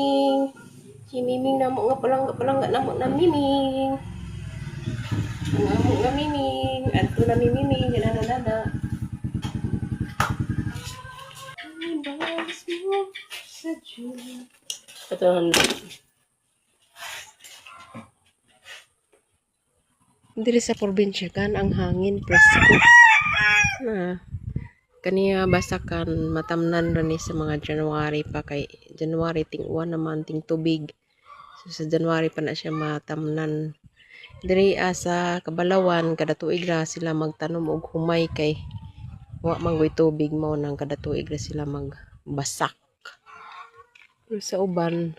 Miming. Si Miming na mo nga palangga na mo na Miming. Ang amo nga Miming. Adto na mi Miming. Ganana. Ibas mo sa Diyos. Ito. Diri sa probinsya kan ang hangin presko. Na kaniya basakan matamnan ron ni sa mga January pa kay January ting uwan naman ting tubig. So sa January pa na siya matamnan. Diri sa Kabalawan kada tuig ra sila magtanom og humay kay wa manggoy tubig mo nang kada tuig ra sila magbasak. Pero sa uban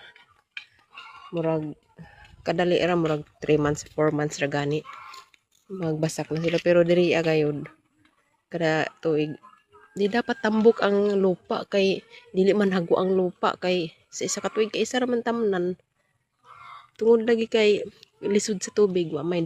murag kadali ra murag 3 months 4 months ra gani magbasak na sila pero diri agayod kada tuig di dapat tambok ang lupa kay dili man hago ang lupa kay sa isa ka tuig kay isa ra man tamnan tungod lagi kay lisod sa tubig wa may